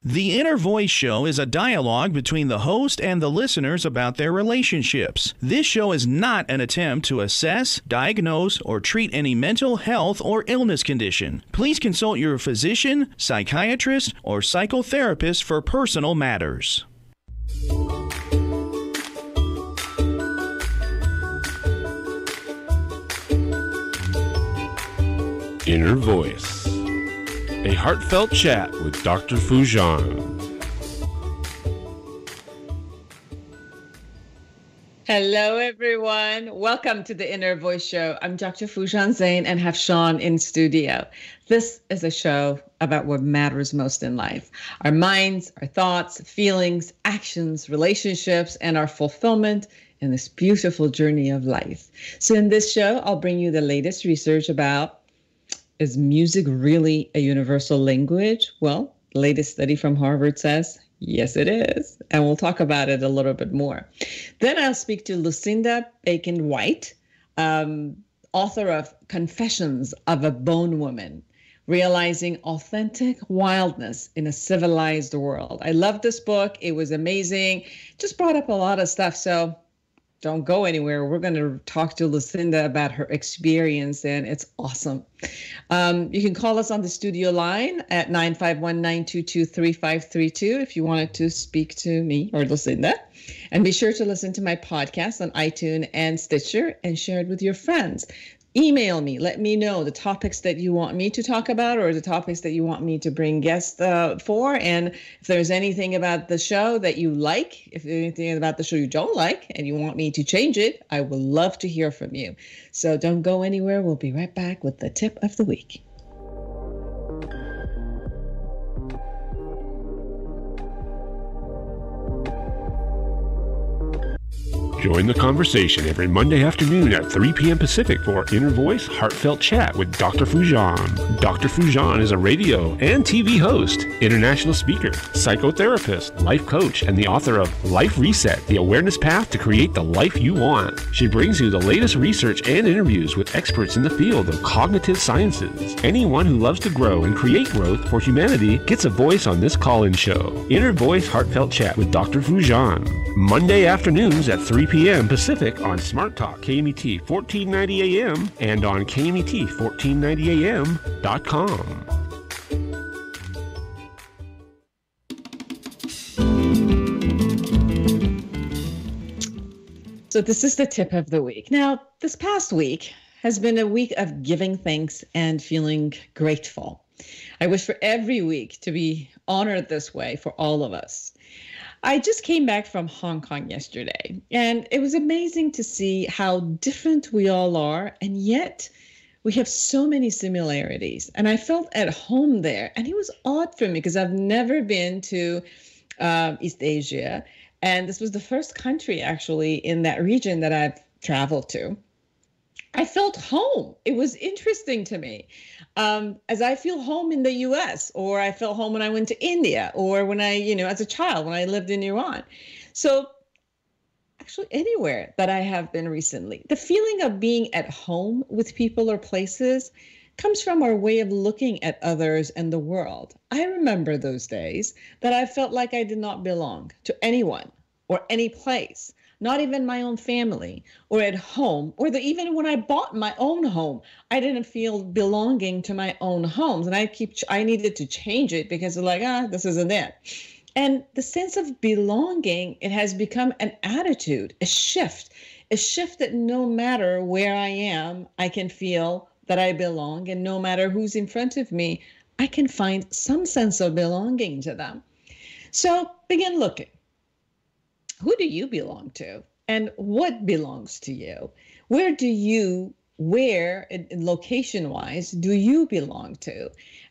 The Inner Voice Show is a dialogue between the host and the listeners about their relationships. This show is not an attempt to assess, diagnose, or treat any mental health or illness condition. Please consult your physician, psychiatrist, or psychotherapist for personal matters. Inner Voice, a heartfelt chat with Dr. Foojan. Hello, everyone. Welcome to the Inner Voice Show. I'm Dr. Foojan Zeine and have Sean in studio. This is a show about what matters most in life. Our minds, our thoughts, feelings, actions, relationships, and our fulfillment in this beautiful journey of life. So in this show, I'll bring you the latest research about, is music really a universal language? Well, the latest study from Harvard says, yes, it is. And we'll talk about it a little bit more. Then I'll speak to Lucinda Bakken White, author of Confessions of a Bone Woman, Realizing Authentic Wildness in a Civilized World. I love this book. It was amazing. Just brought up a lot of stuff. So don't go anywhere. We're going to talk to Lucinda about her experience, and it's awesome. You can call us on the studio line at 951-922-3532 if you wanted to speak to me or Lucinda. And be sure to listen to my podcast on iTunes and Stitcher and share it with your friends. Email me. Let me know the topics that you want me to talk about or the topics that you want me to bring guests for. And if there's anything about the show that you like, if there's anything about the show you don't like and you want me to change it, I would love to hear from you. So don't go anywhere. We'll be right back with the tip of the week. Join the conversation every Monday afternoon at 3 p.m. Pacific for Inner Voice Heartfelt Chat with Dr. Foojan. Dr. Foojan is a radio and TV host, international speaker, psychotherapist, life coach, and the author of Life Reset, The Awareness Path to Create the Life You Want. She brings you the latest research and interviews with experts in the field of cognitive sciences. Anyone who loves to grow and create growth for humanity gets a voice on this call-in show. Inner Voice Heartfelt Chat with Dr. Foojan. Monday afternoons at 3 p.m. Pacific on Smart Talk KMET 1490 AM and on KMET1490am.com. So this is the tip of the week. Now, this past week has been a week of giving thanks and feeling grateful. I wish for every week to be honored this way for all of us. I just came back from Hong Kong yesterday, and it was amazing to see how different we all are, and yet we have so many similarities. And I felt at home there, and it was odd for me because I've never been to East Asia, and this was the first country actually in that region that I've traveled to. I felt home. It was interesting to me. As I feel home in the US, or I felt home when I went to India, or when I, as a child, when I lived in Iran. So actually anywhere that I have been recently, the feeling of being at home with people or places comes from our way of looking at others and the world. I remember those days that I felt like I did not belong to anyone or any place. Not even my own family or at home, or even when I bought my own home, I didn't feel belonging to my own homes. And I needed to change it because it's like, this isn't it. And the sense of belonging, it has become an attitude, a shift that no matter where I am, I can feel that I belong. And no matter who's in front of me, I can find some sense of belonging to them. So begin looking. Who do you belong to? And what belongs to you? Where location-wise, do you belong to?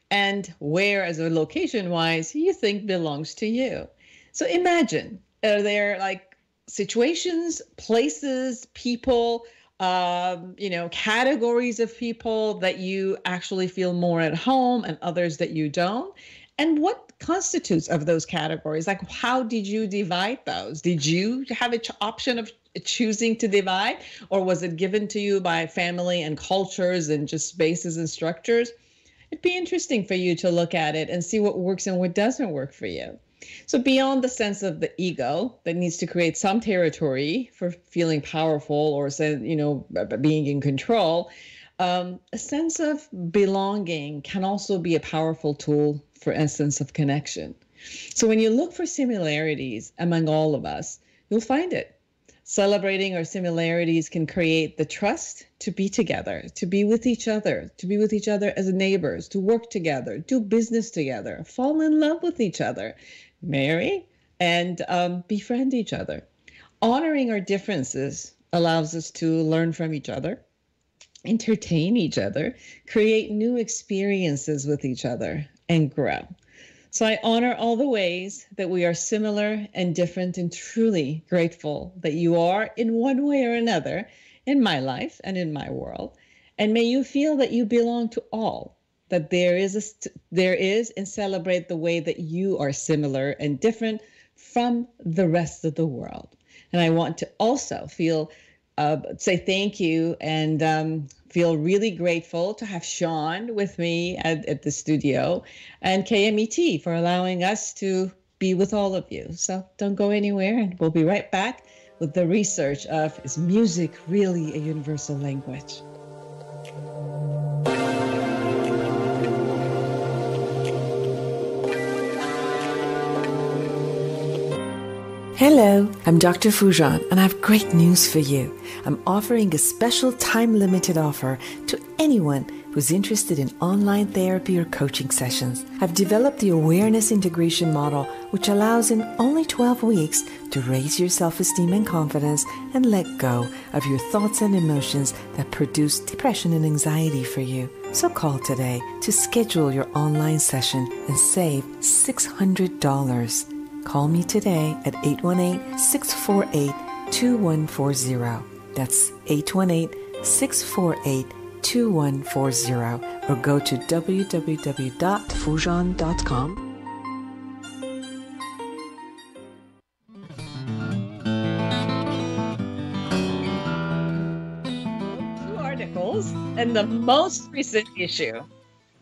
And where, as a location-wise, you think belongs to you? So imagine, are there like situations, places, people, categories of people that you actually feel more at home and others that you don't? And what constitutes of those categories? Like, how did you divide those? Did you have an option of choosing to divide, or was it given to you by family and cultures and just spaces and structures? it'd be interesting for you to look at it and see what works and what doesn't work for you. So beyond the sense of the ego that needs to create some territory for feeling powerful or, being in control, a sense of belonging can also be a powerful tool for a sense of connection. So when you look for similarities among all of us, you'll find it. Celebrating our similarities can create the trust to be together, to be with each other as neighbors, to work together, do business together, fall in love with each other, marry, and befriend each other. Honoring our differences allows us to learn from each other, entertain each other, create new experiences with each other, and grow. So I honor all the ways that we are similar and different, and truly grateful that you are in one way or another in my life and in my world. And may you feel that you belong to all, that there is, and celebrate the way that you are similar and different from the rest of the world. And I want to also say thank you and feel really grateful to have Sean with me at the studio, and KMET for allowing us to be with all of you. So don't go anywhere, and we'll be right back with the research of, is music really a universal language? Hello, I'm Dr. Foojan, and I have great news for you. I'm offering a special time-limited offer to anyone who's interested in online therapy or coaching sessions. I've developed the awareness integration model, which allows in only 12 weeks to raise your self-esteem and confidence and let go of your thoughts and emotions that produce depression and anxiety for you. So call today to schedule your online session and save $600. Call me today at 818-648-2140. That's 818-648-2140. Or go to www.foojan.com. Two articles in the most recent issue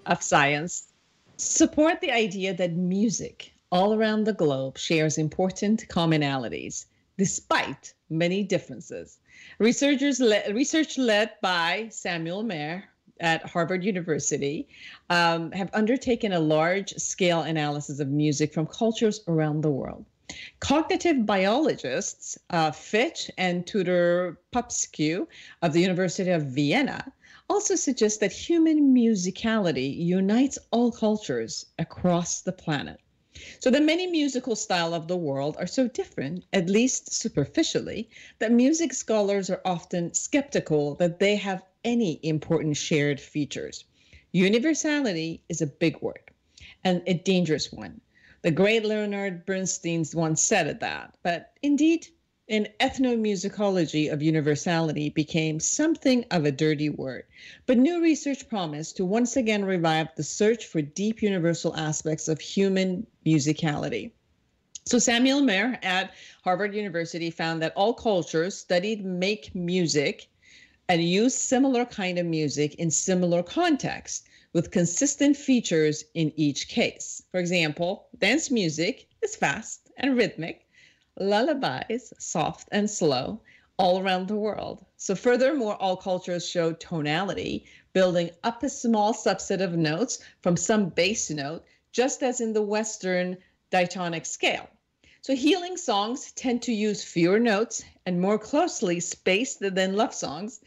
of Science support the idea that music all around the globe shares important commonalities, despite many differences. Research led by Samuel Mayer at Harvard University have undertaken a large-scale analysis of music from cultures around the world. Cognitive biologists Fitch and Tudor Popescu of the University of Vienna also suggest that human musicality unites all cultures across the planet. So the many musical styles of the world are so different, at least superficially, that music scholars are often skeptical that they have any important shared features. Universality is a big word and a dangerous one. The great Leonard Bernstein once said that, but indeed, an ethnomusicology of universality became something of a dirty word. But new research promised to once again revive the search for deep universal aspects of human musicality. So Samuel Mayer at Harvard University found that all cultures studied make music and use similar kind of music in similar contexts with consistent features in each case. For example, dance music is fast and rhythmic, lullabies, soft and slow, all around the world. So furthermore, all cultures show tonality, building up a small subset of notes from some bass note, just as in the Western diatonic scale. So healing songs tend to use fewer notes and more closely spaced than love songs.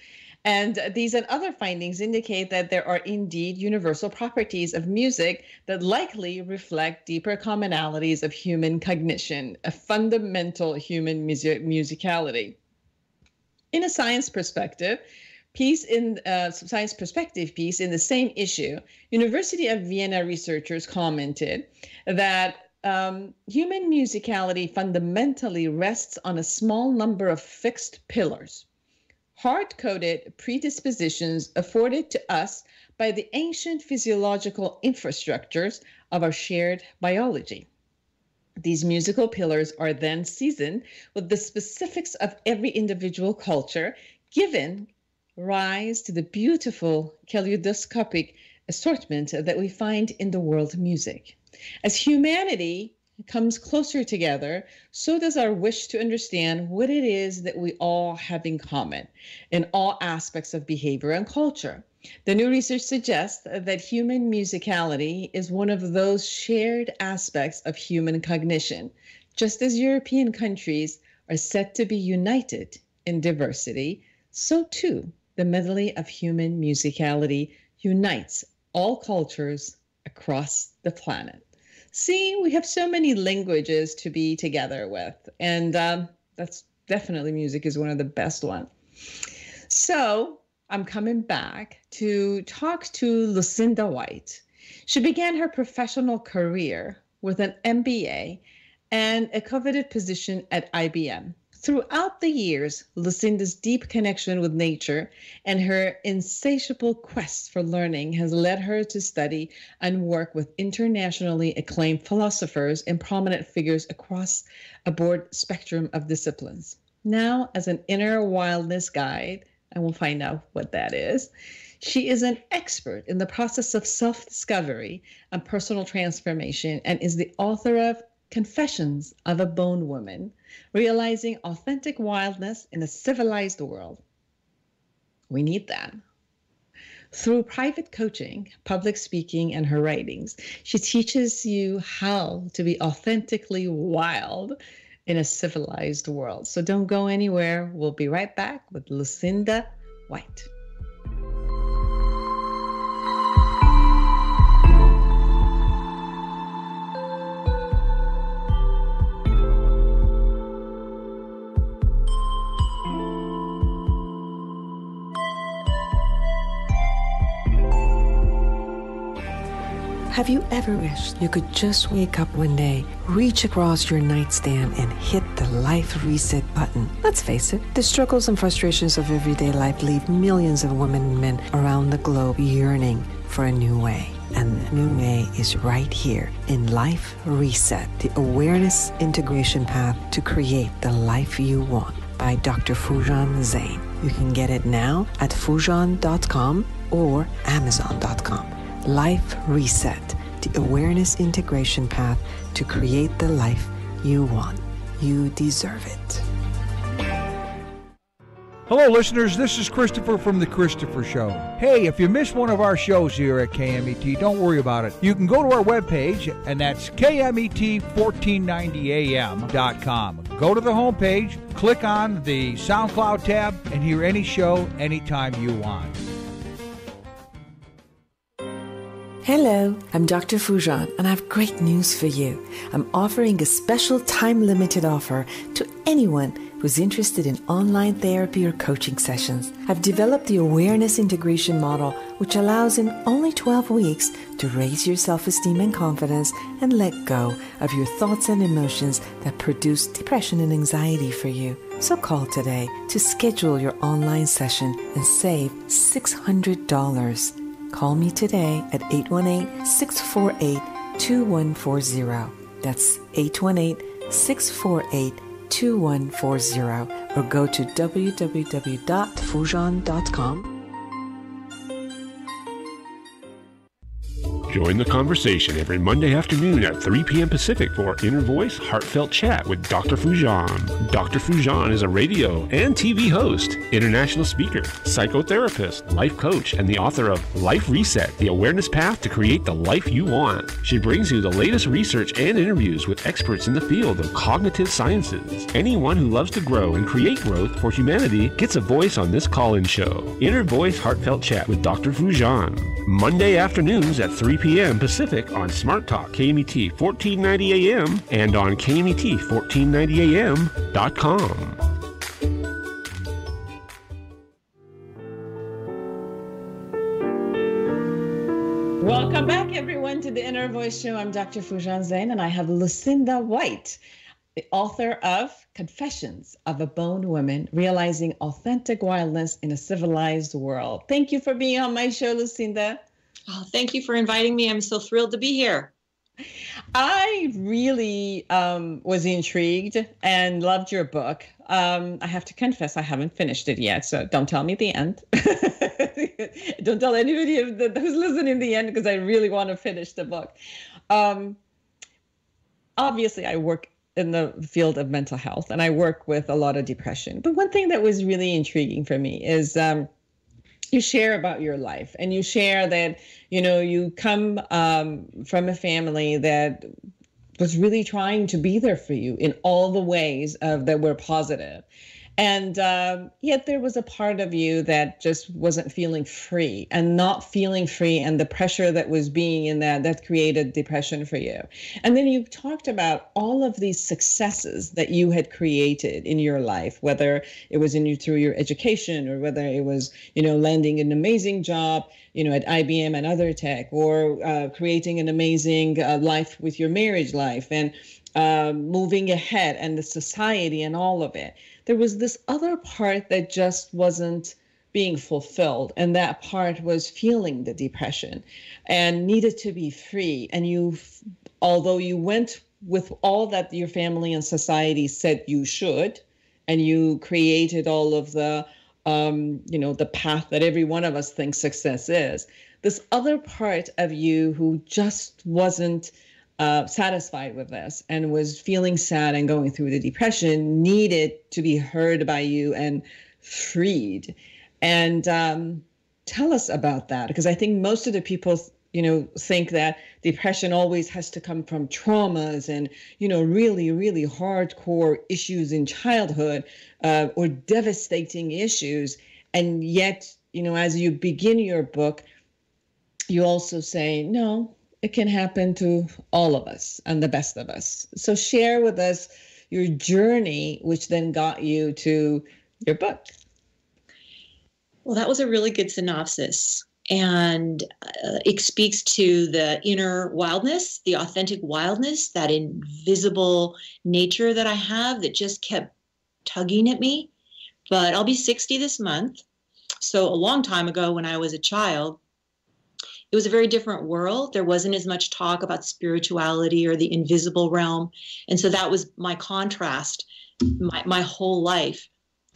And these and other findings indicate that there are indeed universal properties of music that likely reflect deeper commonalities of human cognition, a fundamental human musicality. In a science perspective piece in the same issue, University of Vienna researchers commented that human musicality fundamentally rests on a small number of fixed pillars, hard-coded predispositions afforded to us by the ancient physiological infrastructures of our shared biology. These musical pillars are then seasoned with the specifics of every individual culture, given rise to the beautiful kaleidoscopic assortment that we find in the world of music. As humanity comes closer together, so does our wish to understand what it is that we all have in common in all aspects of behavior and culture. The new research suggests that human musicality is one of those shared aspects of human cognition, just as European countries are said to be united in diversity, so too the medley of human musicality unites all cultures across the planet. See, we have so many languages to be together with, and that's definitely music is one of the best ones. So I'm coming back to talk to Lucinda White. She began her professional career with an MBA and a coveted position at IBM. Throughout the years, Lucinda's deep connection with nature and her insatiable quest for learning has led her to study and work with internationally acclaimed philosophers and prominent figures across a broad spectrum of disciplines. Now, as an inner wildness guide, and we'll find out what that is, she is an expert in the process of self-discovery and personal transformation and is the author of Confessions of a Bone Woman, Realizing Authentic Wildness in a Civilized World. We need that. Through private coaching, public speaking, and her writings, she teaches you how to be authentically wild in a civilized world. So don't go anywhere. We'll be right back with Lucinda White. Have you ever wished you could just wake up one day, reach across your nightstand, and hit the life reset button? Let's face it, the struggles and frustrations of everyday life leave millions of women and men around the globe yearning for a new way. And the new way is right here in Life Reset, the awareness integration path to create the life you want by Dr. Foojan Zeine. You can get it now at Foojan.com or Amazon.com. Life Reset, the awareness integration path to create the life you want. You deserve it. Hello, listeners. This is Christopher from The Christopher Show. Hey, if you missed one of our shows here at KMET, don't worry about it. You can go to our webpage, and that's KMET1490am.com. Go to the homepage, click on the SoundCloud tab, and hear any show anytime you want. Hello, I'm Dr. Foojan, and I have great news for you. I'm offering a special time-limited offer to anyone who's interested in online therapy or coaching sessions. I've developed the awareness integration model, which allows in only 12 weeks to raise your self-esteem and confidence and let go of your thoughts and emotions that produce depression and anxiety for you. So call today to schedule your online session and save $600. Call me today at 818-648-2140. That's 818-648-2140. Or go to www.foojan.com. Join the conversation every Monday afternoon at 3 p.m. Pacific for Inner Voice Heartfelt Chat with Dr. Foojan. Dr. Foojan is a radio and TV host, international speaker, psychotherapist, life coach, and the author of Life Reset, the awareness path to create the life you want. She brings you the latest research and interviews with experts in the field of cognitive sciences. Anyone who loves to grow and create growth for humanity gets a voice on this call-in show. Inner Voice Heartfelt Chat with Dr. Foojan. Monday afternoons at 3 p.m. Pacific on Smart Talk KMET 1490 AM and on KMET1490am.com. Welcome back, everyone, to the Inner Voice Show. I'm Dr. Foojan Zeine, and I have Lucinda White, the author of Confessions of a Bone Woman, Realizing Authentic Wildness in a Civilized World. Thank you for being on my show, Lucinda. Oh, thank you for inviting me. I'm so thrilled to be here. I really was intrigued and loved your book. I have to confess, I haven't finished it yet, so don't tell me the end. Don't tell anybody who's listening the end, because I really want to finish the book. Obviously, I work in the field of mental health, and I work with a lot of depression. But one thing that was really intriguing for me is you share about your life, and you share that, you come from a family that was really trying to be there for you in all the ways that were positive. And yet there was a part of you that just wasn't feeling free, and not feeling free, and the pressure that was being in that created depression for you. And then you talked about all of these successes that you had created in your life, whether it was through your education, or whether it was, landing an amazing job, at IBM and other tech, or creating an amazing life with your marriage life, and moving ahead, and the society and all of it. There was this other part that just wasn't being fulfilled. And that part was feeling the depression and needed to be free. And although you went with all that your family and society said you should, and you created all of the, the path that every one of us thinks success is, this other part of you who just wasn't satisfied with this and was feeling sad and going through the depression needed to be heard by you and freed. And tell us about that, because I think most of the people, think that depression always has to come from traumas and, really, really hardcore issues in childhood or devastating issues. And yet, as you begin your book, you also say, no, it can happen to all of us and the best of us. So share with us your journey, which then got you to your book. Well, that was a really good synopsis. And it speaks to the inner wildness, the authentic wildness, that invisible nature that I have that just kept tugging at me. But I'll be 60 this month. So a long time ago, when I was a child, it was a very different world. There wasn't as much talk about spirituality or the invisible realm. And so that was my contrast, my whole life,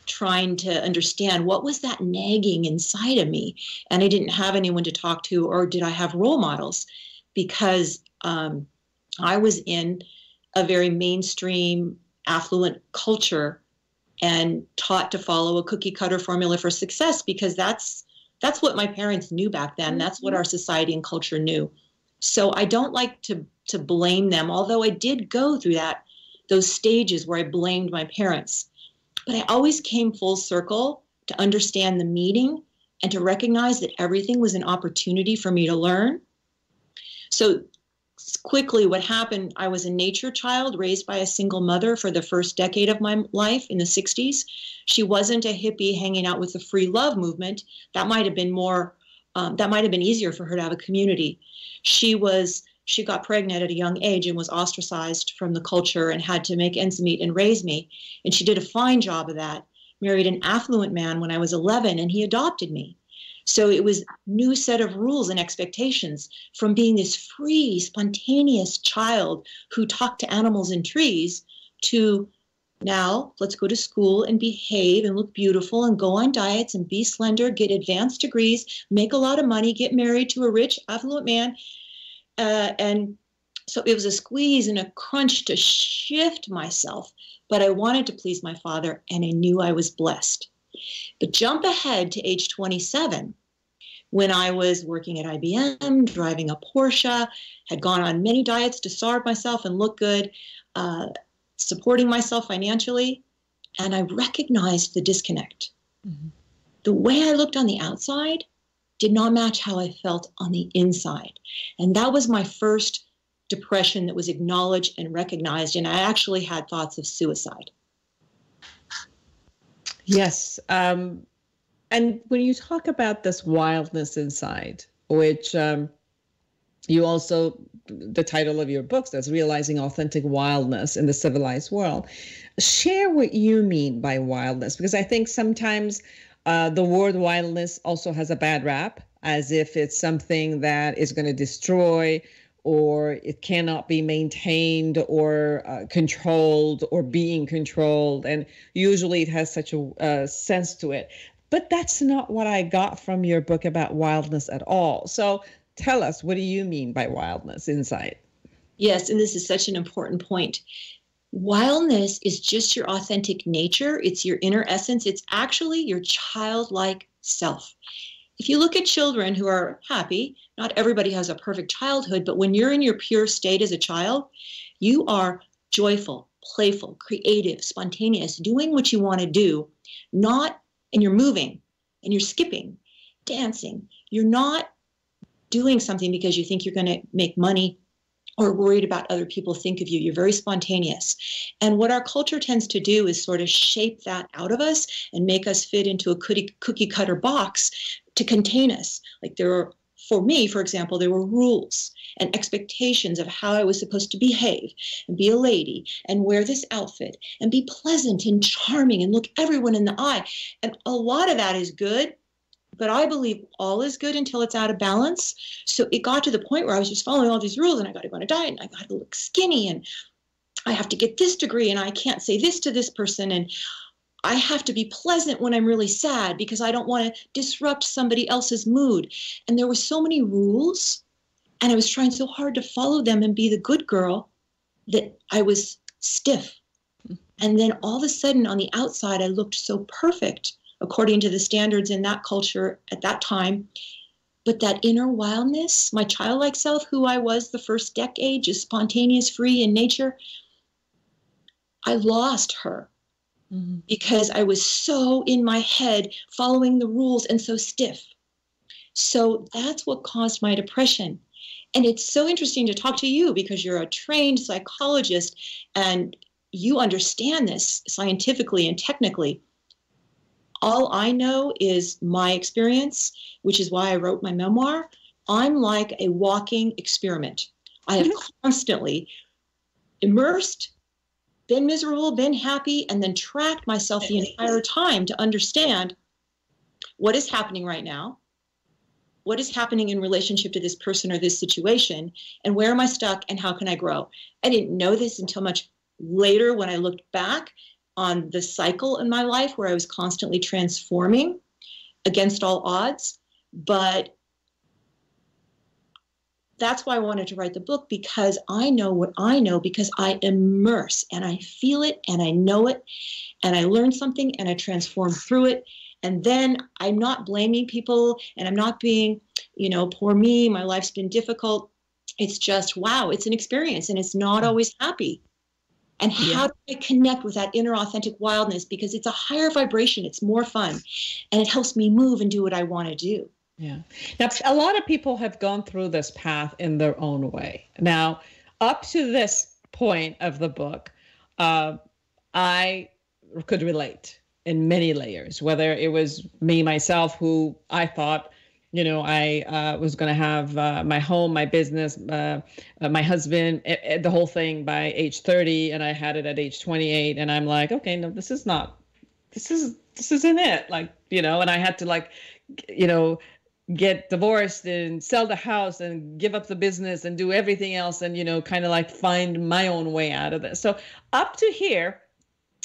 trying to understand what was that nagging inside of me. And I didn't have anyone to talk to, or did I have role models? Because I was in a very mainstream, affluent culture and taught to follow a cookie cutter formula for success, because that's what my parents knew back then. That's what our society and culture knew. So I don't like to blame them, although I did go through those stages where I blamed my parents. But I always came full circle to understand the meaning and to recognize that everything was an opportunity for me to learn. So quickly, what happened, I was a nature child raised by a single mother for the first decade of my life in the 60s. She wasn't a hippie hanging out with the free love movement. That might have been easier for her to have a community. She got pregnant at a young age and was ostracized from the culture and had to make ends meet and raise me. And she did a fine job of that. Married an affluent man when I was 11, and he adopted me. So it was a new set of rules and expectations from being this free, spontaneous child who talked to animals and trees to now let's go to school and behave and look beautiful and go on diets and be slender, get advanced degrees, make a lot of money, get married to a rich, affluent man. And so it was a squeeze and a crunch to shift myself. But I wanted to please my father, and I knew I was blessed. But jump ahead to age 27, when I was working at IBM, driving a Porsche, had gone on many diets to starve myself and look good, supporting myself financially, and I recognized the disconnect. Mm-hmm. The way I looked on the outside did not match how I felt on the inside. And that was my first depression that was acknowledged and recognized, and I actually had thoughts of suicide. Yes. And when you talk about this wildness inside, which you also, the title of your book says, Realizing Authentic Wildness in the Civilized World, share what you mean by wildness, because I think sometimes the word wildness also has a bad rap, as if it's something that is going to destroy or it cannot be maintained or controlled or being controlled. And usually it has such a sense to it. But that's not what I got from your book about wildness at all. So tell us, what do you mean by wildness inside? Yes, and this is such an important point. Wildness is just your authentic nature. It's your inner essence. It's actually your childlike self. If you look at children who are happy, not everybody has a perfect childhood, but when you're in your pure state as a child, you are joyful, playful, creative, spontaneous, doing what you want to do, and you're moving and you're skipping, dancing. You're not doing something because you think you're going to make money or worried about other people think of you. You're very spontaneous. And what our culture tends to do is sort of shape that out of us and make us fit into a cookie cutter box to contain us. Like for me, for example, there were rules and expectations of how I was supposed to behave and be a lady and wear this outfit and be pleasant and charming and look everyone in the eye. And a lot of that is good, but I believe all is good until it's out of balance. So it got to the point where I was just following all these rules, and I got to go on a diet, and I got to look skinny, and I have to get this degree, and I can't say this to this person, and I have to be pleasant when I'm really sad because I don't want to disrupt somebody else's mood. And there were so many rules, and I was trying so hard to follow them and be the good girl that I was stiff. And then all of a sudden on the outside, I looked so perfect according to the standards in that culture at that time. But that inner wildness, my childlike self, who I was the first decade, just spontaneous, free in nature, I lost her because I was so in my head following the rules and so stiff. So that's what caused my depression. And it's so interesting to talk to you because you're a trained psychologist and you understand this scientifically and technically. All I know is my experience, which is why I wrote my memoir. I'm like a walking experiment. I have constantly immersed, been miserable, been happy, and then tracked myself the entire time to understand what is happening right now, what is happening in relationship to this person or this situation, and where am I stuck and how can I grow? I didn't know this until much later when I looked back on the cycle in my life where I was constantly transforming against all odds. But that's why I wanted to write the book, because I know what I know, because I immerse and I feel it and I know it and I learn something and I transform through it. And then I'm not blaming people and I'm not being, poor me, my life's been difficult. It's just, wow, it's an experience and it's not always happy. And how do I connect with that inner authentic wildness? Because it's a higher vibration. It's more fun. And it helps me move and do what I want to do. Yeah. Now, a lot of people have gone through this path in their own way. Now, up to this point of the book, I could relate in many layers, whether it was me, myself, who I thought, I was going to have my home, my business, my husband, the whole thing by age 30. And I had it at age 28. And I'm like, okay, no, this isn't it. And I had to get divorced and sell the house and give up the business and do everything else and, kind of find my own way out of this. So up to here,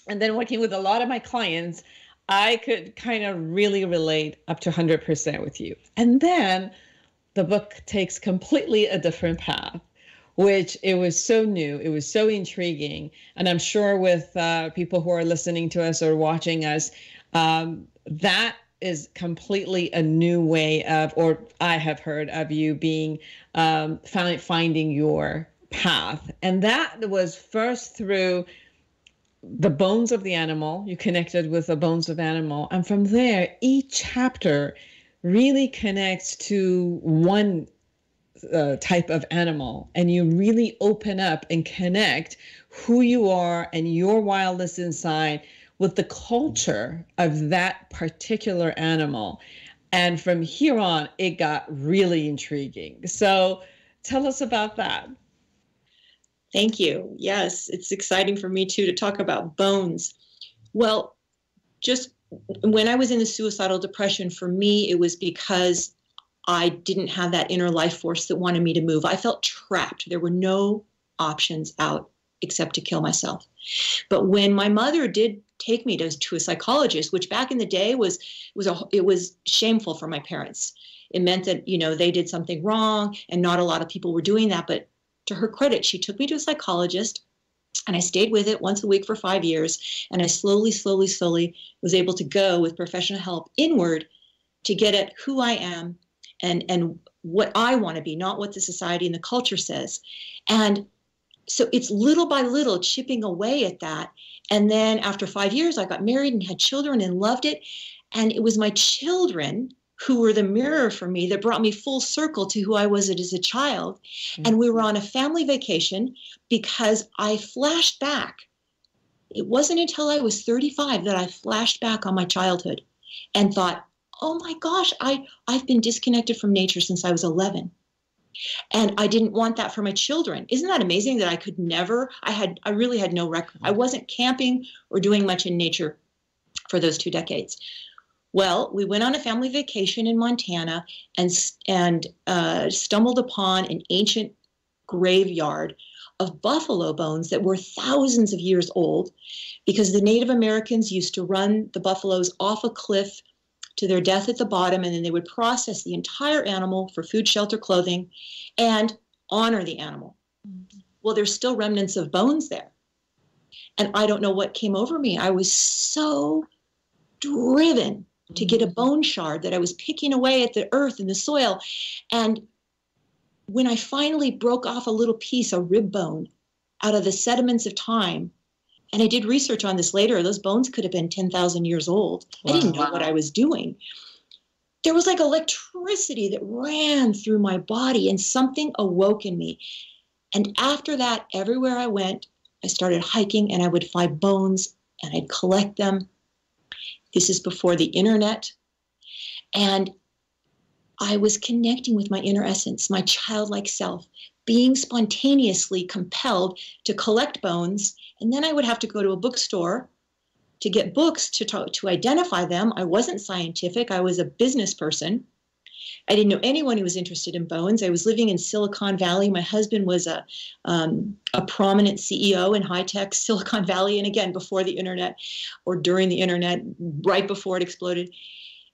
and then working with a lot of my clients, I could kind of really relate up to 100% with you. And then the book takes completely a different path, which it was so new. It was so intriguing. And I'm sure with people who are listening to us or watching us, that is completely a new way of, or I have heard of you being, finding your path. And that was first through the bones of the animal. You connected with the bones of animal. And from there, each chapter really connects to one type of animal. And you really open up and connect who you are and your wildness inside with the culture of that particular animal. And from here on, it got really intriguing. So tell us about that. Thank you. Yes, it's exciting for me too to talk about bones. Well, just when I was in the suicidal depression, for me, it was because I didn't have that inner life force that wanted me to move. I felt trapped. There were no options out except to kill myself. But when my mother did take me to a psychologist, which back in the day was shameful for my parents. It meant that, they did something wrong, and not a lot of people were doing that. But to her credit, she took me to a psychologist, and I stayed with it once a week for 5 years. And I slowly was able to go with professional help inward to get at who I am and what I want to be, not what the society and the culture says. And so it's little by little chipping away at that. And then after 5 years, I got married and had children and loved it. And it was my children who were the mirror for me that brought me full circle to who I was as a child. Mm-hmm. And we were on a family vacation because I flashed back. It wasn't until I was 35 that I flashed back on my childhood and thought, oh my gosh, I've been disconnected from nature since I was 11. And I didn't want that for my children. Isn't that amazing that I could never, I really had no record. I wasn't camping or doing much in nature for those 2 decades. Well, we went on a family vacation in Montana and stumbled upon an ancient graveyard of buffalo bones that were thousands of years old, because the Native Americans used to run the buffaloes off a cliff to their death at the bottom, and then they would process the entire animal for food, shelter, clothing, and honor the animal. Mm-hmm. Well, there's still remnants of bones there. And I don't know what came over me. I was so driven to get a bone shard that I was picking away at the earth and the soil. And when I finally broke off a little piece, a rib bone, out of the sediments of time, and I did research on this later, those bones could have been 10,000 years old. Wow. I didn't know what I was doing. There was like electricity that ran through my body, and something awoke in me. And after that, everywhere I went, I started hiking, and I would find bones and I'd collect them. This is before the internet. And I was connecting with my inner essence, my childlike self, being spontaneously compelled to collect bones. And then I would have to go to a bookstore to get books to identify them. I wasn't scientific. I was a business person. I didn't know anyone who was interested in bones. I was living in Silicon Valley. My husband was a prominent CEO in high-tech Silicon Valley. And again, before the internet or during the internet, right before it exploded.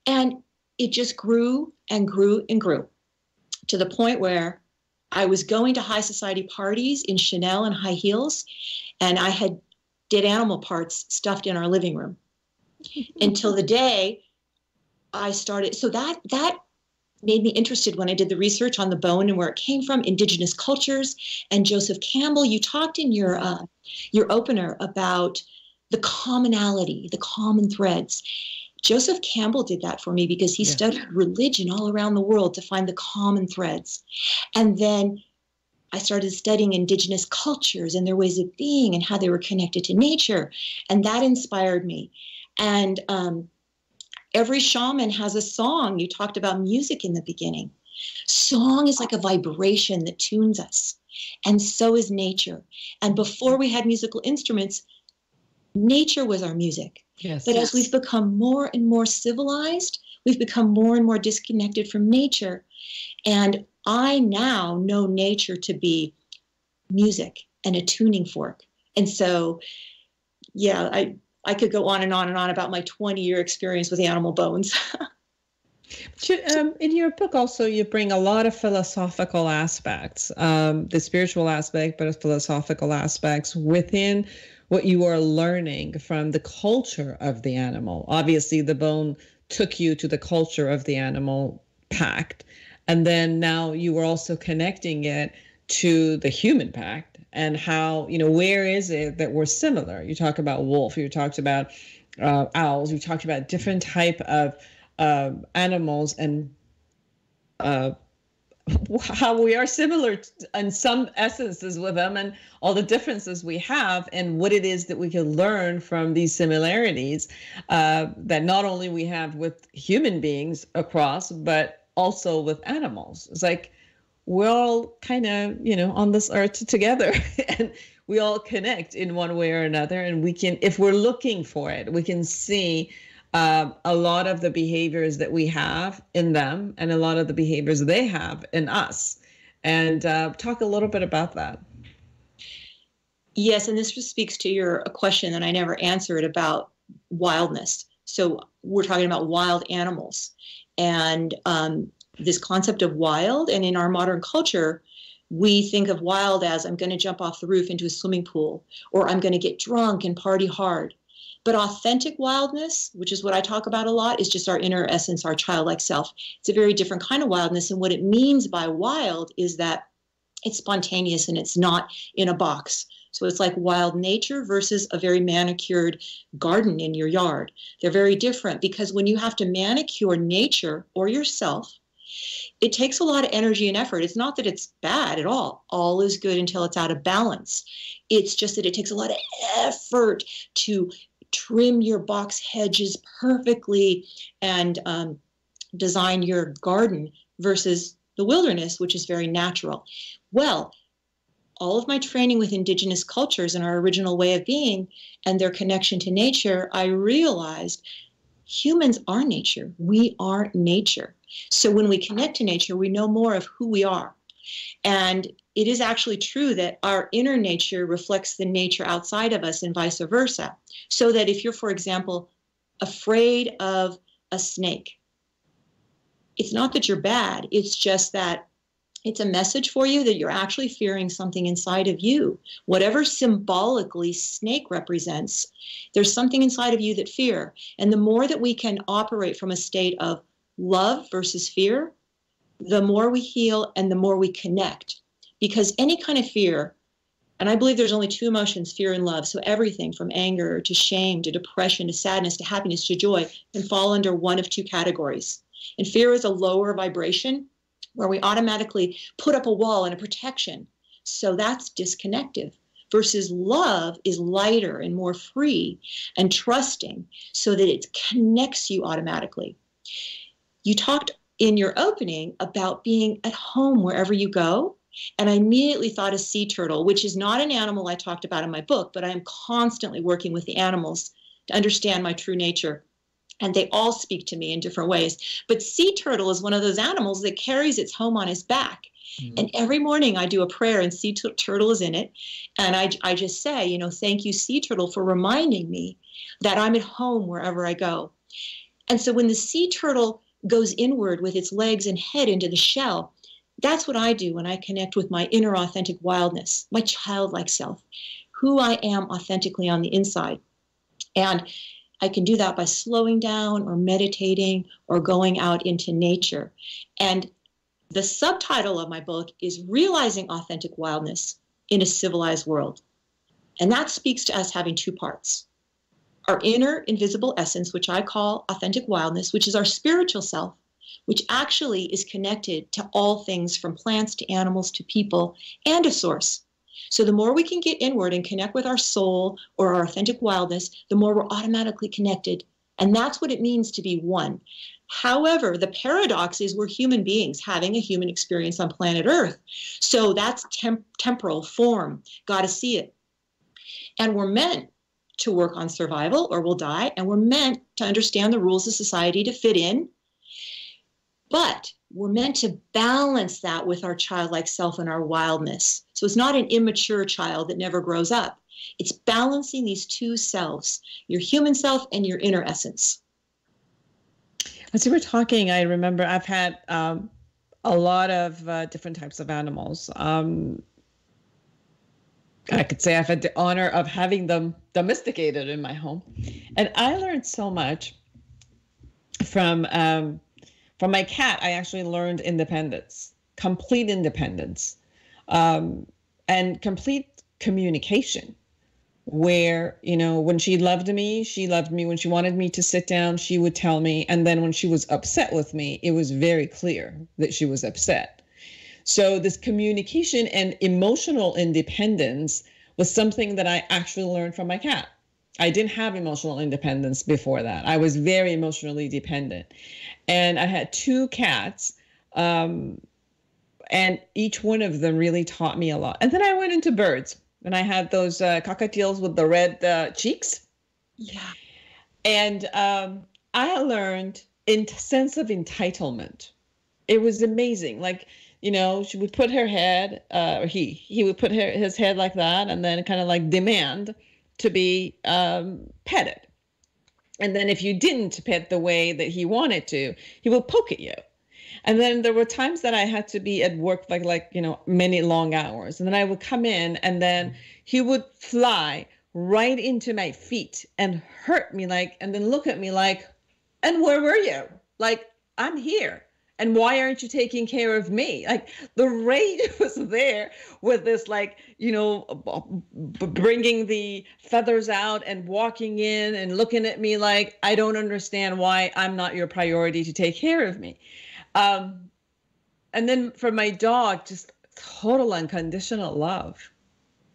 And it just grew and grew and grew to the point where I was going to high society parties in Chanel and high heels, and I had dead animal parts stuffed in our living room until the day I started. So that made me interested when I did the research on the bone and where it came from, indigenous cultures. And Joseph Campbell, you talked in your opener about the commonality, the common threads. Joseph Campbell did that for me because he studied religion all around the world to find the common threads. And then I started studying indigenous cultures and their ways of being and how they were connected to nature. And that inspired me. And every shaman has a song. You talked about music in the beginning. Song is like a vibration that tunes us. And so is nature. And before we had musical instruments, nature was our music. Yes. But as we've become more and more civilized, we've become more and more disconnected from nature. And I now know nature to be music and a tuning fork. And so, I could go on and on and on about my 20-year experience with animal bones. In your book also, you bring a lot of philosophical aspects, the spiritual aspect, but philosophical aspects within what you are learning from the culture of the animal. Obviously, the bone took you to the culture of the animal pact. And then now you were also connecting it to the human pact and how, where is it that we're similar? You talk about wolf, you talked about owls, you talked about different type of animals and how we are similar in some essences with them and all the differences we have and what it is that we can learn from these similarities that not only we have with human beings across, but also with animals. It's like we're all kind of, on this earth together and we all connect in one way or another. And we can, if we're looking for it, we can see a lot of the behaviors that we have in them and a lot of the behaviors they have in us. And talk a little bit about that. Yes, and this just speaks to your question that I never answered about wildness. So we're talking about wild animals and this concept of wild. And in our modern culture, we think of wild as I'm going to jump off the roof into a swimming pool, or I'm going to get drunk and party hard. But authentic wildness, which is what I talk about a lot, is just our inner essence, our childlike self. It's a very different kind of wildness. And what it means by wild is that it's spontaneous and it's not in a box. So it's like wild nature versus a very manicured garden in your yard. They're very different because when you have to manicure nature or yourself, it takes a lot of energy and effort. It's not that it's bad at all. All is good until it's out of balance. It's just that it takes a lot of effort to trim your box hedges perfectly and design your garden versus the wilderness, which is very natural. Well, all of my training with indigenous cultures and our original way of being and their connection to nature, I realized humans are nature. We are nature. So when we connect to nature, we know more of who we are. And it is actually true that our inner nature reflects the nature outside of us and vice versa. So that if you're, for example, afraid of a snake, it's not that you're bad. It's just that it's a message for you that you're actually fearing something inside of you. Whatever symbolically snake represents, there's something inside of you that fear. And the more that we can operate from a state of love versus fear, the more we heal and the more we connect. Because any kind of fear, and I believe there's only two emotions, fear and love. So everything from anger to shame to depression to sadness to happiness to joy can fall under one of two categories. And fear is a lower vibration where we automatically put up a wall and a protection. So that's disconnected. Versus love is lighter and more free and trusting so that it connects you automatically. You talked in your opening about being at home wherever you go. And I immediately thought of sea turtle, which is not an animal I talked about in my book, but I am constantly working with the animals to understand my true nature. And they all speak to me in different ways. But sea turtle is one of those animals that carries its home on its back. Mm-hmm. And every morning I do a prayer and sea turtle is in it. And I just say, thank you, sea turtle, for reminding me that I'm at home wherever I go. And so when the sea turtle goes inward with its legs and head into the shell, that's what I do when I connect with my inner authentic wildness, my childlike self, who I am authentically on the inside. And I can do that by slowing down or meditating or going out into nature. And the subtitle of my book is Realizing Authentic Wildness in a Civilized World. And that speaks to us having two parts. Our inner invisible essence, which I call authentic wildness, which is our spiritual self, which actually is connected to all things from plants to animals to people and a source. So the more we can get inward and connect with our soul or our authentic wildness, the more we're automatically connected. And that's what it means to be one. However, the paradox is we're human beings having a human experience on planet Earth. So that's temporal form. Got to see it. And we're meant to work on survival or we'll die. And we're meant to understand the rules of society to fit in. But we're meant to balance that with our childlike self and our wildness. So it's not an immature child that never grows up. It's balancing these two selves, your human self and your inner essence. As you were talking, I remember I've had a lot of different types of animals. I could say I've had the honor of having them domesticated in my home. And I learned so much from my cat. I actually learned independence, complete independence, and complete communication. Where, when she loved me. When she wanted me to sit down, she would tell me. And then when she was upset with me, it was very clear that she was upset. So this communication and emotional independence was something that I actually learned from my cat. I didn't have emotional independence before that. I was very emotionally dependent. And I had two cats, and each one of them really taught me a lot. And then I went into birds, and I had those cockatiels with the red cheeks. Yeah. And I learned sense of entitlement. It was amazing. Like, she would put her head, or he would put his head like that, and then kind of like demand to be petted. And then if you didn't pet the way that he wanted to, he will poke at you. And then there were times that I had to be at work like many long hours. And then I would come in, and then he would fly right into my feet and hurt me, and then look at me like, and where were you? Like, I'm here. And why aren't you taking care of me? Like, the rage was there with this, bringing the feathers out and walking in and looking at me like, I don't understand why I'm not your priority to take care of me. And then for my dog, just total unconditional love.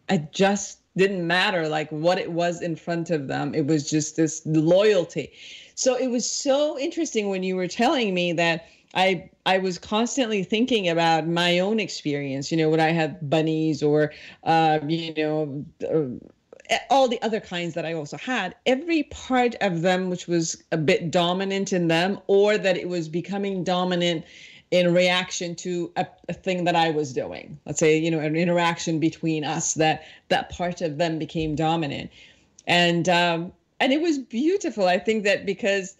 It just didn't matter like what it was in front of them. It was just this loyalty. So it was so interesting when you were telling me that I was constantly thinking about my own experience, when I had bunnies or, all the other kinds that I also had. Every part of them, which was a bit dominant in them, or that it was becoming dominant in reaction to a thing that I was doing. Let's say, an interaction between us, that part of them became dominant. And it was beautiful. I think that because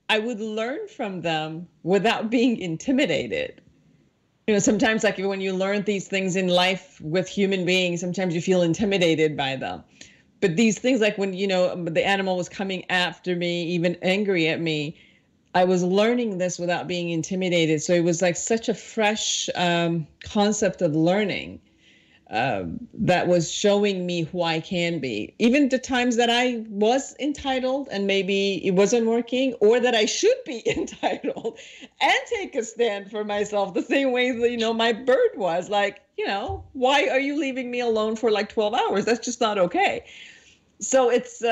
I would learn from them without being intimidated. Sometimes like when you learn these things in life with human beings, sometimes you feel intimidated by them. But these things, like when, the animal was coming after me, even angry at me, I was learning this without being intimidated. So it was like such a fresh concept of learning that was showing me who I can be. Even the times that I was entitled and maybe it wasn't working, or that I should be entitled and take a stand for myself the same way that, my bird was like, why are you leaving me alone for like 12 hours? That's just not okay. So it's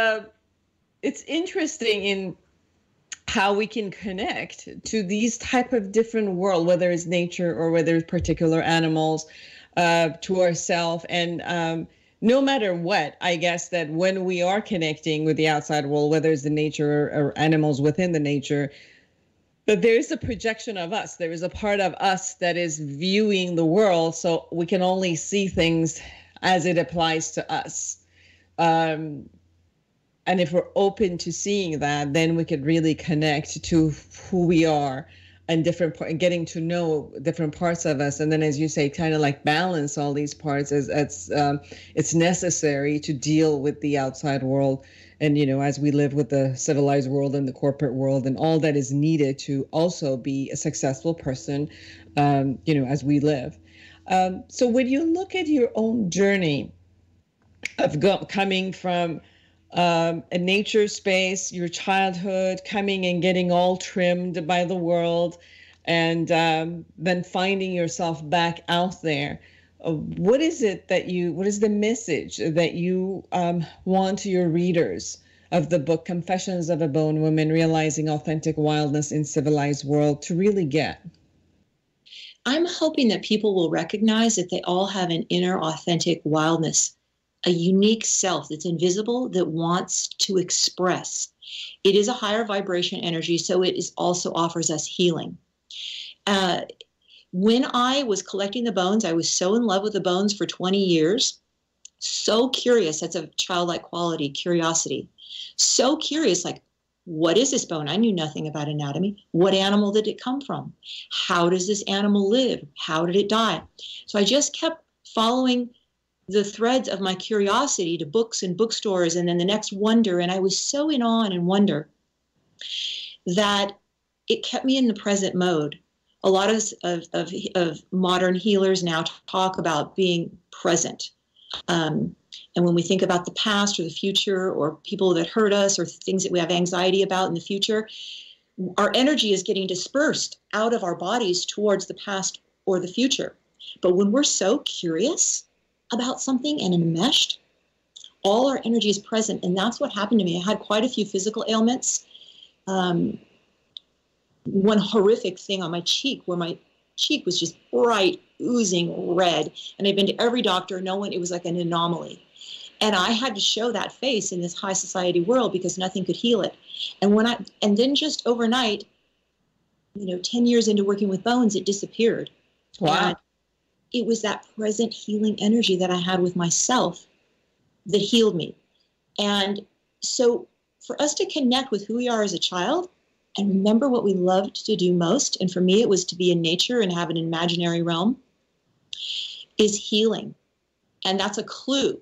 interesting in how we can connect to these type of different world, whether it's nature or whether it's particular animals, to ourselves. And no matter what, I guess that when we are connecting with the outside world, whether it's the nature or animals within the nature, that there is a projection of us. There is a part of us that is viewing the world, so we can only see things as it applies to us. And if we're open to seeing that, then we could really connect to who we are and getting to know different parts of us. And then, as you say, kind of like balance all these parts as it's necessary to deal with the outside world. And, as we live with the civilized world and the corporate world and all that is needed to also be a successful person, as we live. So when you look at your own journey of coming from a nature space, your childhood, coming and getting all trimmed by the world, and then finding yourself back out there. What is the message that you want to your readers of the book, Confessions of a Bone Woman, Realizing Authentic Wildness in Civilized World, to really get? I'm hoping that people will recognize that they all have an inner authentic wildness, a unique self that's invisible, that wants to express. It is a higher vibration energy, so it also offers us healing. When I was collecting the bones, I was so in love with the bones for 20 years, so curious. That's a childlike quality, curiosity. So curious, like, what is this bone? I knew nothing about anatomy. What animal did it come from? How does this animal live? How did it die? So I just kept following the threads of my curiosity to books and bookstores, and then the next wonder. And I was so in awe and in wonder that it kept me in the present mode. A lot of modern healers now talk about being present. And when we think about the past or the future, or people that hurt us, or things that we have anxiety about in the future, our energy is getting dispersed out of our bodies towards the past or the future. But when we're so curious about something and enmeshed, all our energy is present. And that's what happened to me. I had quite a few physical ailments. One horrific thing on my cheek, where my cheek was just bright, oozing red. And I've been to every doctor, no one, it was like an anomaly. And I had to show that face in this high society world because nothing could heal it. And then just overnight, 10 years into working with bones, it disappeared. Wow. And it was that present healing energy that I had with myself that healed me. And so for us to connect with who we are as a child and remember what we loved to do most, and for me it was to be in nature and have an imaginary realm, is healing. And that's a clue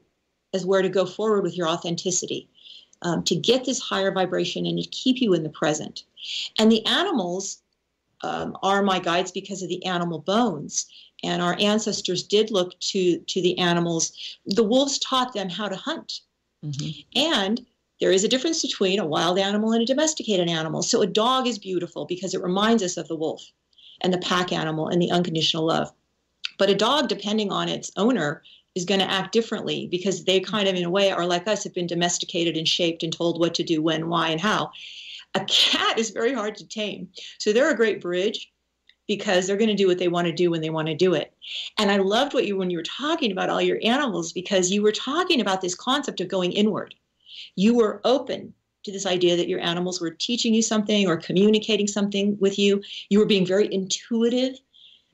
as where to go forward with your authenticity, to get this higher vibration and to keep you in the present. And the animals are my guides because of the animal bones. And our ancestors did look to the animals. The wolves taught them how to hunt. Mm-hmm. And there is a difference between a wild animal and a domesticated animal. So a dog is beautiful because it reminds us of the wolf and the pack animal and the unconditional love. But a dog, depending on its owner, is going to act differently because they kind of, in a way, are like us, have been domesticated and shaped and told what to do, when, why, and how. A cat is very hard to tame. So they're a great bridge because they're going to do what they want to do when they want to do it. And I loved when you were talking about all your animals, because you were talking about this concept of going inward. You were open to this idea that your animals were teaching you something or communicating something with you. You were being very intuitive.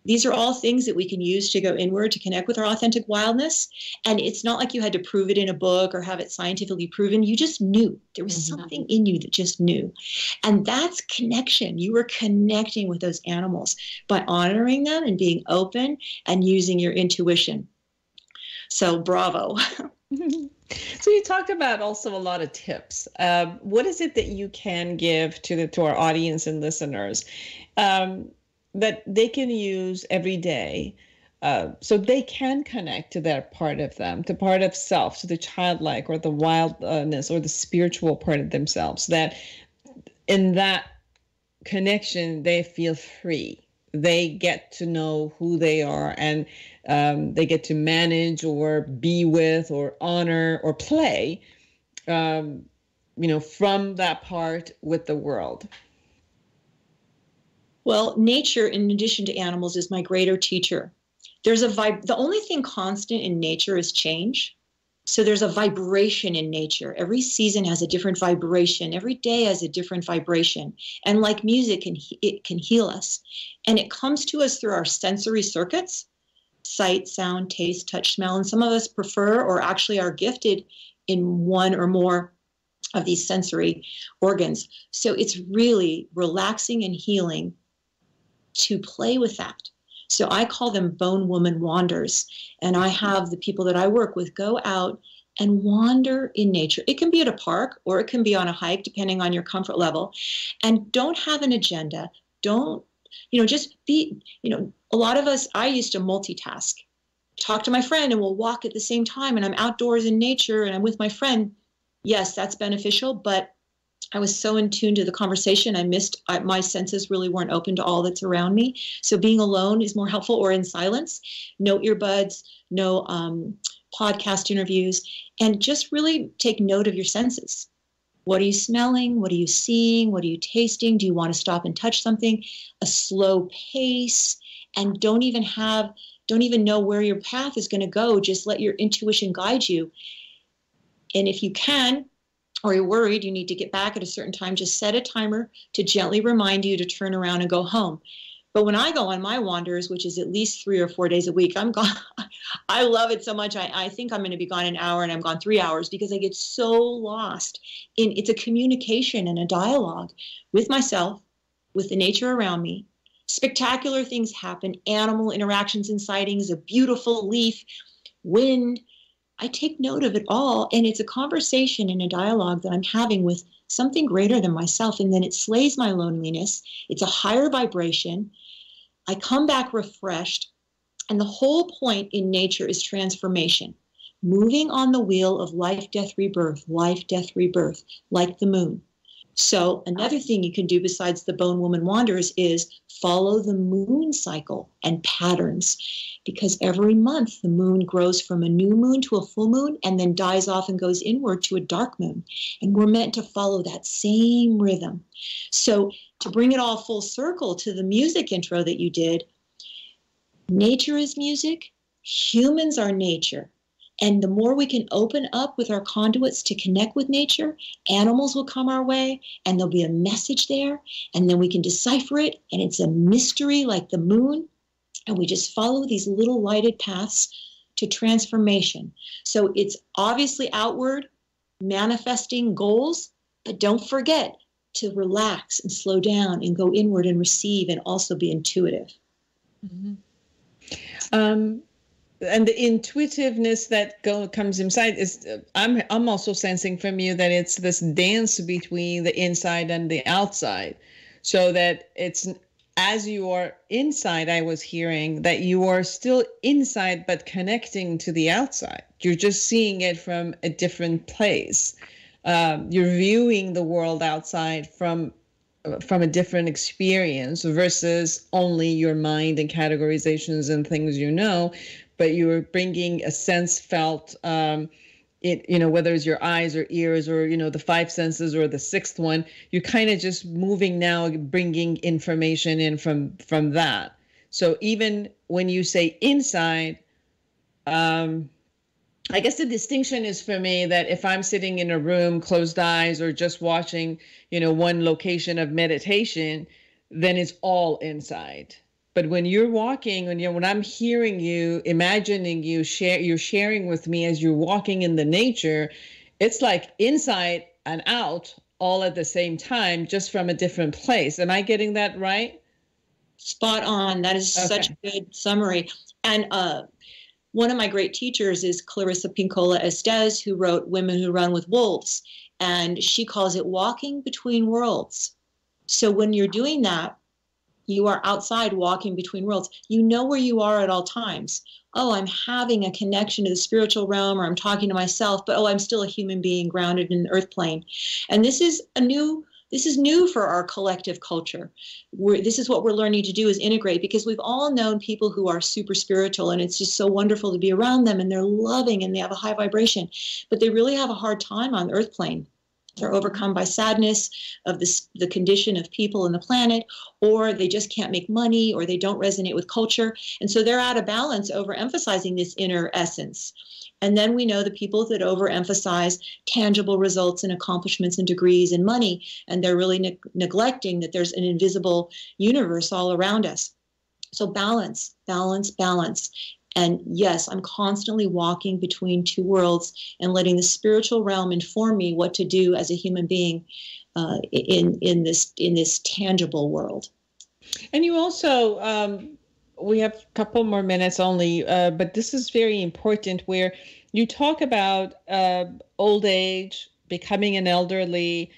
These are all things that we can use to go inward, to connect with our authentic wildness. And it's not like you had to prove it in a book or have it scientifically proven. You just knew. There was something in you that just knew. And that's connection. You were connecting with those animals by honoring them and being open and using your intuition. So bravo. So you talked about also a lot of tips. What is it that you can give to our audience and listeners that they can use every day so they can connect to that part of them, to part of self, to the childlike or the wildness or the spiritual part of themselves, that in that connection they feel free? They get to know who they are, and they get to manage or be with or honor or play, from that part with the world. Well, nature, in addition to animals, is my greater teacher. There's the only thing constant in nature is change. So there's a vibration in nature. Every season has a different vibration. Every day has a different vibration. And like music, it can heal us. And it comes to us through our sensory circuits: sight, sound, taste, touch, smell. And some of us prefer or actually are gifted in one or more of these sensory organs. So it's really relaxing and healing to play with that. So I call them bone woman wanders. And I have the people that I work with go out and wander in nature. It can be at a park or it can be on a hike, depending on your comfort level. And don't have an agenda. Don't, just be, a lot of us, I used to multitask. Talk to my friend and we'll walk at the same time, and I'm outdoors in nature and I'm with my friend. Yes, that's beneficial, but I was so in tune to the conversation, my senses really weren't open to all that's around me. So being alone is more helpful, or in silence. No earbuds, no podcast interviews, and just really take note of your senses. What are you smelling? What are you seeing? What are you tasting? Do you want to stop and touch something? A slow pace, and don't even know where your path is going to go. Just let your intuition guide you. And if you can, or you're worried you need to get back at a certain time, just set a timer to gently remind you to turn around and go home. But when I go on my wanders, which is at least 3 or 4 days a week, I'm gone. I love it so much. I think I'm going to be gone an hour and I'm gone 3 hours, because I get so lost in it's a communication and a dialogue with myself, with the nature around me. Spectacular things happen, animal interactions and sightings, a beautiful leaf, wind. I take note of it all, and it's a conversation and a dialogue that I'm having with something greater than myself, and then it slays my loneliness. It's a higher vibration. I come back refreshed, and the whole point in nature is transformation, moving on the wheel of life, death, rebirth, like the moon. So another thing you can do besides the Bone Woman Wanders is follow the moon cycle and patterns, because every month the moon grows from a new moon to a full moon and then dies off and goes inward to a dark moon. And we're meant to follow that same rhythm. So to bring it all full circle to the music intro that you did, nature is music, humans are nature. And the more we can open up with our conduits to connect with nature, animals will come our way and there'll be a message there. And then we can decipher it. And it's a mystery like the moon. And we just follow these little lighted paths to transformation. So it's obviously outward, manifesting goals, but don't forget to relax and slow down and go inward and receive and also be intuitive. Mm-hmm. And the intuitiveness that comes inside is, I'm also sensing from you that it's this dance between the inside and the outside, so that it's, as you are inside, I was hearing that you are still inside, but connecting to the outside. You're just seeing it from a different place. You're viewing the world outside from a different experience versus only your mind and categorizations and things, but you're bringing a sense felt, whether it's your eyes or ears or, the five senses or the sixth one, you're kind of just moving now, bringing information in from that. So even when you say inside, I guess the distinction is for me that if I'm sitting in a room, closed eyes, or just watching, one location of meditation, then it's all inside. But when you're walking, when I'm hearing you, imagining you, you're sharing with me as you're walking in the nature, it's like inside and out all at the same time, just from a different place. Am I getting that right? Spot on. That is such a good summary. And one of my great teachers is Clarissa Pinkola Estes, who wrote Women Who Run with Wolves. And she calls it walking between worlds. So when you're doing that, you are outside walking between worlds. You know where you are at all times. Oh, I'm having a connection to the spiritual realm, or I'm talking to myself, but I'm still a human being grounded in the earth plane. And this is new for our collective culture. This is what we're learning to do, is integrate, because we've all known people who are super spiritual, and it's just so wonderful to be around them, and they're loving and they have a high vibration, but they really have a hard time on the earth plane. They're overcome by sadness of the condition of people and the planet, or they just can't make money, or they don't resonate with culture. And so they're out of balance, overemphasizing this inner essence. And then we know the people that overemphasize tangible results and accomplishments and degrees and money, and they're really neglecting that there's an invisible universe all around us. So balance, balance, balance. And yes, I'm constantly walking between two worlds and letting the spiritual realm inform me what to do as a human being in this tangible world. And you also, we have a couple more minutes only, but this is very important, where you talk about old age, becoming an elderly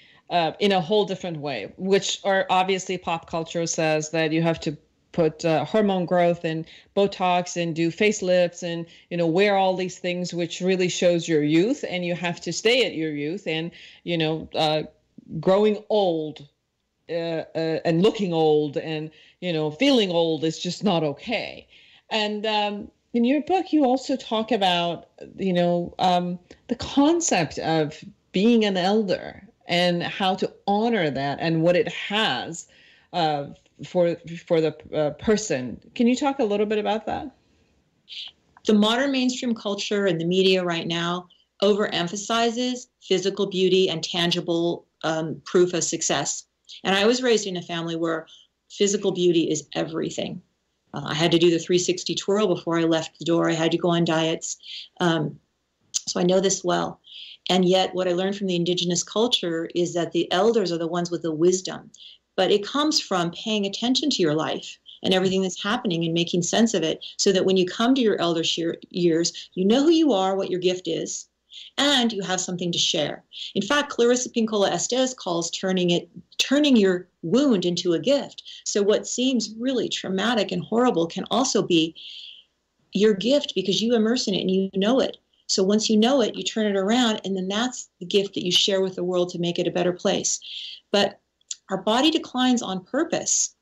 in a whole different way, which are obviously pop culture says that you have to put hormone growth and Botox and do facelifts and, wear all these things, which really shows your youth, and you have to stay at your youth, and, growing old and looking old and, feeling old is just not okay. And in your book, you also talk about, the concept of being an elder and how to honor that and what it has for the person. Can you talk a little bit about that? The modern mainstream culture and the media right now overemphasizes physical beauty and tangible proof of success. And I was raised in a family where physical beauty is everything. I had to do the 360 twirl before I left the door. I had to go on diets. So I know this well. And yet what I learned from the indigenous culture is that the elders are the ones with the wisdom. But it comes from paying attention to your life and everything that's happening and making sense of it, so that when you come to your elder years, you know who you are, what your gift is, and you have something to share. In fact, Clarissa Pinkola Estes calls turning your wound into a gift. So what seems really traumatic and horrible can also be your gift, because you immerse in it and you know it. So once you know it, you turn it around, and then that's the gift that you share with the world to make it a better place. But our body declines on purpose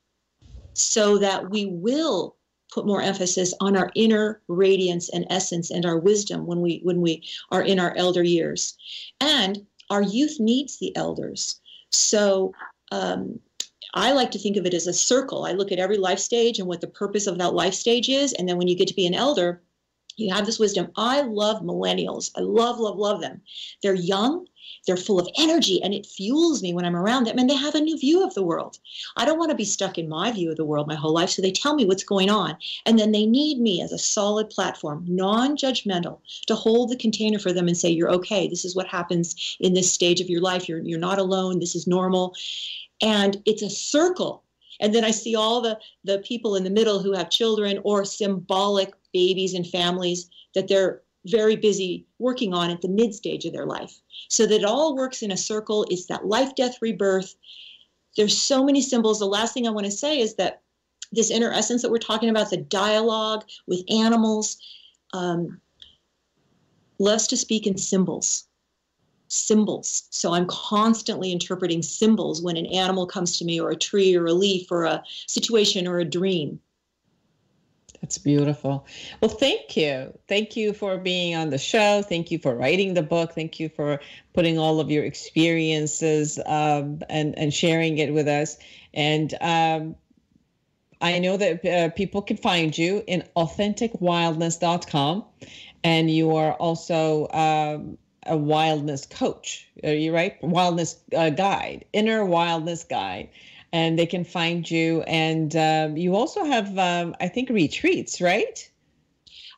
so that we will put more emphasis on our inner radiance and essence and our wisdom when we are in our elder years. And our youth needs the elders. So I like to think of it as a circle. I look at every life stage and what the purpose of that life stage is. And then when you get to be an elder, You have this wisdom. I love millennials. I love them. They're young. They're full of energy, and it fuels me when I'm around them, and they have a new view of the world. I don't want to be stuck in my view of the world my whole life, so they tell me what's going on, and then they need me as a solid platform, non-judgmental, to hold the container for them and say, you're okay. This is what happens in this stage of your life. You're not alone. This is normal. And it's a circle. And then I see all the people in the middle who have children or symbolic babies and families that they're very busy working on at the mid stage of their life. So that it all works in a circle. It's that life, death, rebirth. There's so many symbols. The last thing I want to say is that this inner essence that we're talking about, the dialogue with animals, loves to speak in symbols. Symbols. So I'm constantly interpreting symbols when an animal comes to me, or a tree or a leaf or a situation or a dream. That's beautiful. Well, thank you. Thank you for being on the show. Thank you for writing the book. Thank you for putting all of your experiences and sharing it with us. And I know that people can find you in authenticwildness.com. And you are also a wildness coach. Are you right? Wildness guide, inner wildness guide. And they can find you. And you also have, I think, retreats, right?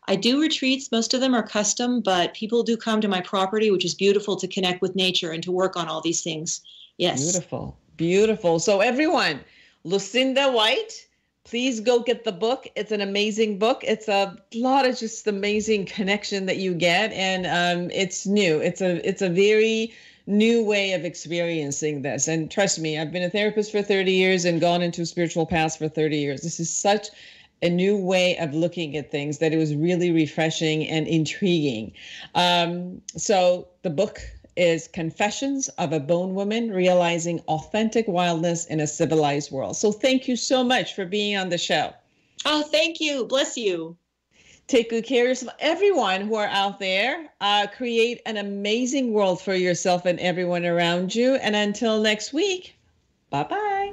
I do retreats. Most of them are custom, but people do come to my property, which is beautiful, to connect with nature and to work on all these things. Yes. Beautiful. Beautiful. So everyone, Lucinda White, please go get the book. It's an amazing book. It's a lot of just amazing connection that you get. And it's new. It's a very new way of experiencing this. And trust me, I've been a therapist for 30 years and gone into spiritual paths for 30 years. This is such a new way of looking at things that it was really refreshing and intriguing. So the book is Confessions of a Bone Woman, Realizing Authentic Wildness in a Civilized World. So thank you so much for being on the show. Oh, thank you. Bless you. Take good care of yourself. Everyone who are out there, create an amazing world for yourself and everyone around you. And until next week, bye-bye.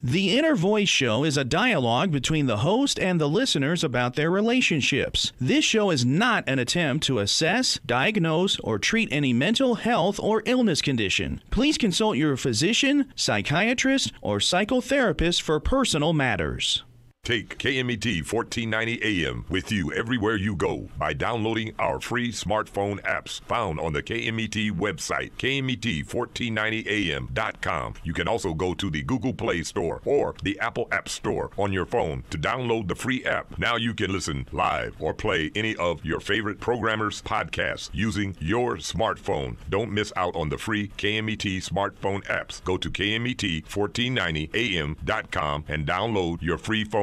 The Inner Voice Show is a dialogue between the host and the listeners about their relationships. This show is not an attempt to assess, diagnose, or treat any mental health or illness condition. Please consult your physician, psychiatrist, or psychotherapist for personal matters. Take KMET 1490 AM with you everywhere you go by downloading our free smartphone apps found on the KMET website, KMET1490am.com. You can also go to the Google Play Store or the Apple App Store on your phone to download the free app. Now you can listen live or play any of your favorite programmers' podcasts using your smartphone. Don't miss out on the free KMET smartphone apps. Go to KMET1490am.com and download your free phone